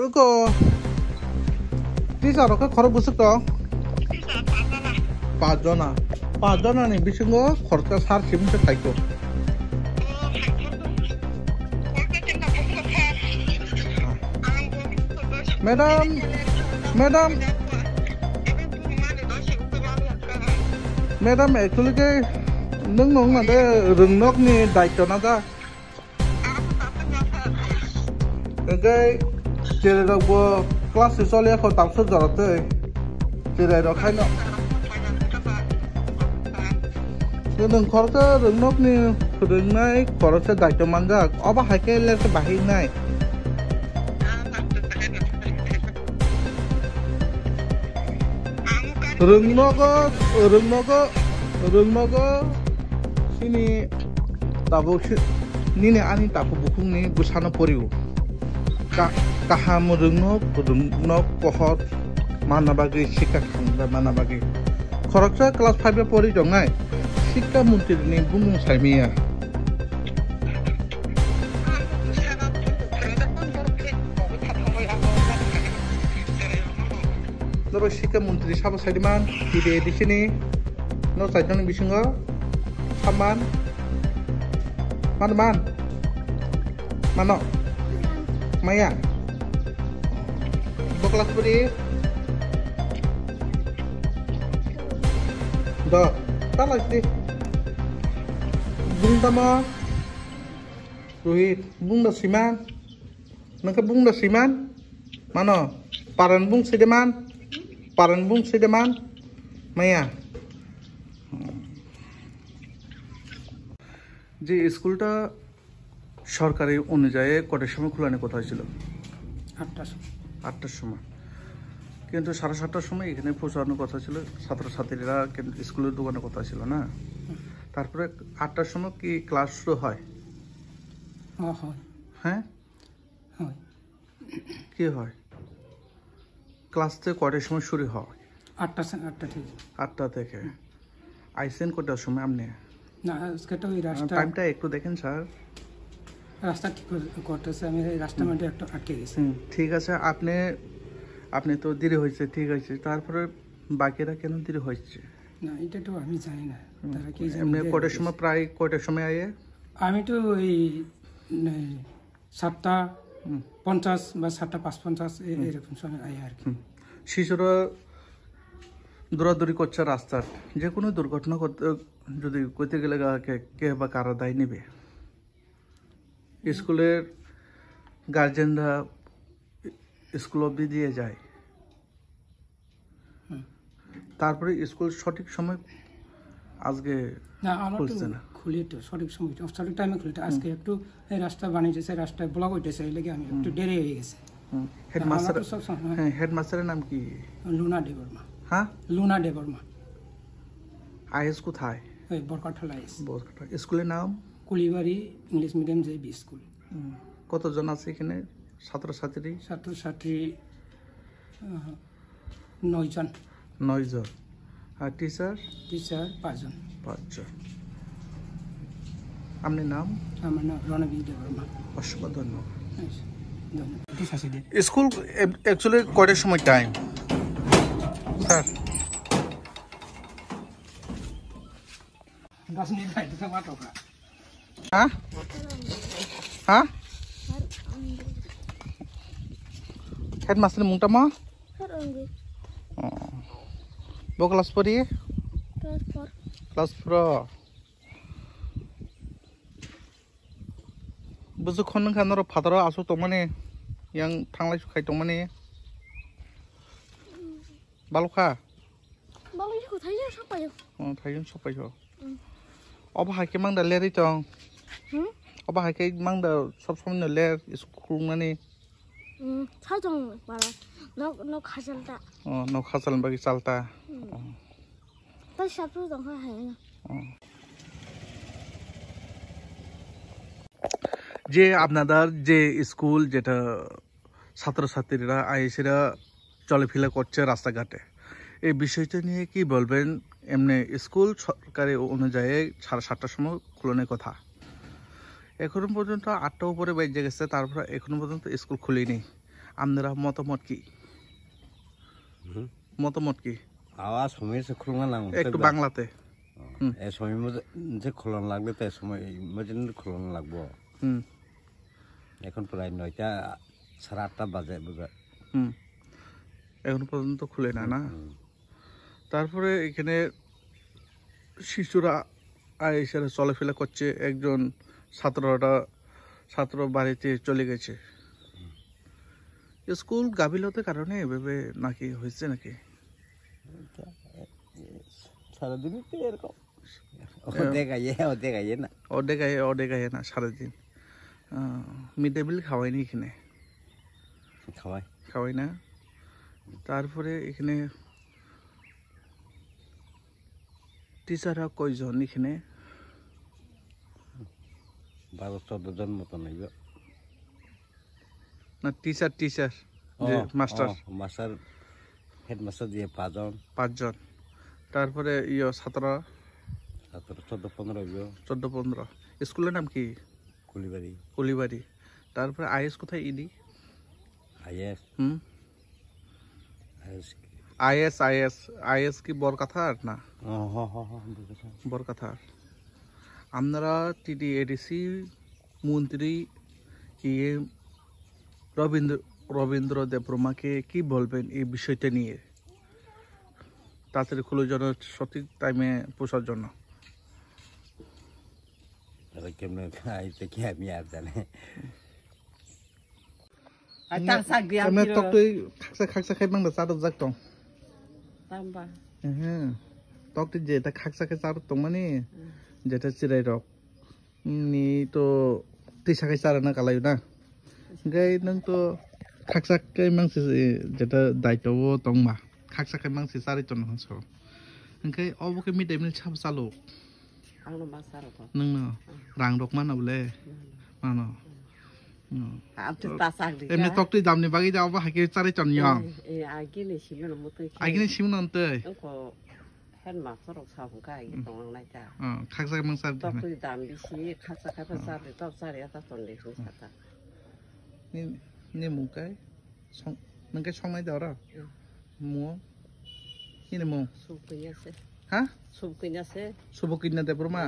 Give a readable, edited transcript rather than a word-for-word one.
그거 비싸로 그 걸어 부술 거 빠져나 빠져나니 미친 거 걸었다 살 기분 좀 가있고 madam actually के नों नों माने रोंनकनि दायित्व ना जा ओमफ्राय जेरावबो क्लास सिसलियाखौ दामसो जरते जेराव खायनो नोंखरखौ रोंनकनि फोरोंनाय खरसे दायित्व मानजा अबा हायके लेरके बाहायनाय रोंनोगो सिनि दाबो निने आनि दाबो बुखुंनि बुसानो परिउ काहाम रोंनक पहर मानाबागि शिक्षा खांबा मानाबागि खरकसा क्लास 5 परि दंनाय शिक्षा मन्त्रिनि बुंमुं सायमिया नबा शिक्षा मन्त्रि साबा सायदिमान दिदे दिसिनि न सायदनि बिसिङो सामान मान मानो माया बक्लास परि द तालासि बुंदामा रोहित बुंदा सिमान नोंखौ बुंदा सिमान मानो पारन बुं सिदेमान पारन बुं सिदेमान माया যে স্কুলটা সরকারি অনুযায়ী কটার সময় খোলানোর কথা ছিল 8টার সময় কিন্তু 7:30টার সময় এখানে পৌঁছানোর কথা ছিল ছাত্রছাত্রীরা কিন্তু স্কুলের দোকানের কথা ছিল না তারপরে 8টার সময় কি ক্লাস শুরু হয় হ্যাঁ কি হয় ক্লাস থেকে কটার সময় শুরু হয় 8টা থেকে আইসেন কটার সময় আপনি না আজকে তো এই রাস্তা টাইমটা একটু দেখেন স্যার রাস্তা ঠিক করতেছে আমি এই রাস্তার মধ্যে একটু আটকে গেছি ঠিক আছে আপনি তো দেরি হয়েছে ঠিক আছে তারপরে বাকিরা কেন দেরি হচ্ছে না এটা তো আমি জানি না তারা কি জানে এমনি কটার সময় প্রায় কটার সময় আয়ে আমি তো ওই 7:50 বা 7:55 এরকম সময় আই আর কি শিশুরা দৌড়াদৌড়ি করছে রাস্তার যে কোনো দুর্ঘটনা করতে যদি করতে গেলে কে বা কারা দায় নেবে স্কুলের গার্জেনরা স্কুল অবধি দিয়ে যায় তারপরে স্কুল সঠিক সময় আজকে খুলছে না খুলি তো সঠিক সময় সঠিক টাইমে খুলতে আজকে একটু এই রাস্তা বানিয়েছে রাস্তায় ব্লক হইতেছে এই লাগে আমি একটু দেরি হয়ে গেছে হেডমাস্টারের নাম কি লুনা দেববর্মা হ্যাঁ লুনা দেববর্মা আইএস কোথায় ওই বরকাঠলা আইএস স্কুলের নাম কুলিবাড়ি ইংলিশ মিডিয়াম জেবি স্কুল কতজন আছে এখানে ছাত্রছাত্রী 9 জন আর টিচার 5 জন আপনার নাম আমার নাম রণবীর দেববর্মা অসংখ্য ধন্যবাদ ধন্যবাদ স্কুল অ্যাকচুয়ালি কয়টার সময় টাইম স্যার হ্যাঁ হেডমাস্টার মুংটা মা ব ক্লাস পড়ি ক্লাস 4 बुझु खन खान र फादर आसु त माने yang थांलाय सुखाय त माने बालखा बालखा थायो सपायो थायो सपायो अब हाके मांदा लेरै त अब हाके मांदा सब समनो लेर स्कुल माने साजों बाला न खाजलता न खाजल बागि चालता त साथु दं हाय যে আপনাদের যে স্কুল যেটা ছাত্রছাত্রীরা আইসিরা চলাফেরা করছে রাস্তাঘাটে এই বিষয়টা নিয়ে কি বলবেন এমনি স্কুল সরকারি অনুযায়ী 7:30টার সময় খোলানোর কথা এখনো পর্যন্ত 8টার উপরে বেজে গেছে তারপর এখনো পর্যন্ত স্কুল খুলেনি আপনারা মতামত কি মতামত কি আওয়াজ সময় সে খুলনা নাম একটু বাংলাতে এই সময় মধ্যে যে খুলন লাগবে তাই সময় মধ্যে খুলন লাগবো হুম এখন প্রায় 9টা 8:30 বাজে বুঝা হুম এখন পর্যন্ত খুলে না না তারপরে এখানে শিশুরা এসে চলাফেরা করছে একজন ছাত্র বাড়িতে চলে গেছে স্কুল গাফিলতির কারণে এভাবে নাকি হয়েছে নাকি সারাদিনই তো এরকম দেখাইয়ে না অর্ধেক আয়ে না সারাদিন মিড ডে মিল খাওয়াইনি এখানে খাওয়াই না তারপরে এখানে টিচাররা কয়জন এখানে 12-14 জন মতো নাইব না টিচার মাস্টার হেডমাস্টার দিয়ে 5 জন তারপরে ছাত্র 14-15 স্কুলের নাম কি কুলিবাড়ি তারপরে আইএস কোথায় ইডি আইএস কি বরকাথার না বরকাথার আপনারা টিটিএডিসি মন্ত্রী রবীন্দ্র দেববর্মাকে কি বলবেন এই বিষয়টা নিয়ে তাড়াতাড়ি খুলে যেন সঠিক টাইমে পৌঁছার জন্য কেমন আইতে কি আমি আর জানে আমরা তকই খাকসা খাইবাংদা চার জাক দं Tamba. তকটি যেটা খাকসা খাই চার দं মানে যেটা চিরাই রক নি তো টিসা খাই চার না কালাयो না গাই নং তো খাকসা খাই মাংসি যেটা দায়িত্ব दं मा খাকসা খাই মাংসি চারি ton হস ओंखाय अबके मिड डे मिल साब चालु Ang masarap ko. नोंनो रां रक मानावले मानो Ang tasak di. एमने तकटी दामनि बागै दावबा हाके चारि ton yang Agi ni simen mo to. आइगनि सिमन अन्ते Ko hen ma sorok sa ko kai tong nai ta. खाकसा खाइ मांसा Tok tu dam bi si khatsa kha pa sa de tok sa re ta ton de su sa ta. ni mukai song nangkai songnai daura mu ini mu Su punya se. ha Su punya se. subukinna de broma